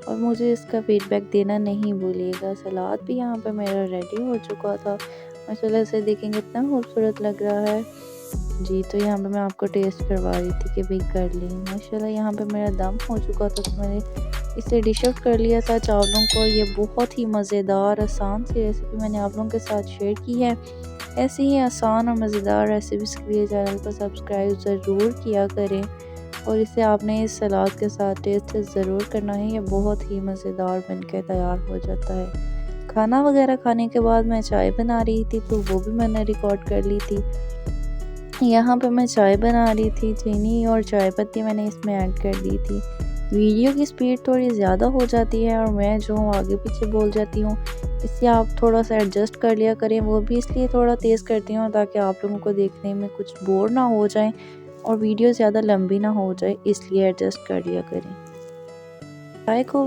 और मुझे इसका फीडबैक देना नहीं भूलिएगा। सलाद भी यहाँ पे मेरा रेडी हो चुका था। माशाल्लाह से देखेंगे कितना खूबसूरत लग रहा है। जी, तो यहाँ पे मैं आपको टेस्ट करवा रही थी कि भाई कर ली। माशाल्लाह यहाँ पे मेरा दम हो चुका था, तो मैंने इसे डिश आउट कर लिया था चावलों को। ये बहुत ही मज़ेदार आसान सी रेसिपी मैंने आप लोगों के साथ शेयर की है। ऐसे ही आसान और मज़ेदार रेसिपीज़ के लिए चैनल को सब्सक्राइब ज़रूर किया करें और इसे आपने इस सलाद के साथ टेस्ट ज़रूर करना है। ये बहुत ही मज़ेदार बनकर तैयार हो जाता है। खाना वगैरह खाने के बाद मैं चाय बना रही थी, तो वो भी मैंने रिकॉर्ड कर ली थी। यहाँ पे मैं चाय बना रही थी, चीनी और चाय पत्ती मैंने इसमें ऐड कर दी थी। वीडियो की स्पीड थोड़ी ज़्यादा हो जाती है और मैं जो हूँ आगे पीछे बोल जाती हूँ, इससे आप थोड़ा सा एडजस्ट कर लिया करें। वो भी इसलिए थोड़ा तेज़ करती हूँ ताकि आप लोगों को देखने में कुछ बोर ना हो जाए और वीडियो ज़्यादा लंबी ना हो जाए, इसलिए एडजस्ट कर लिया करें। चाय को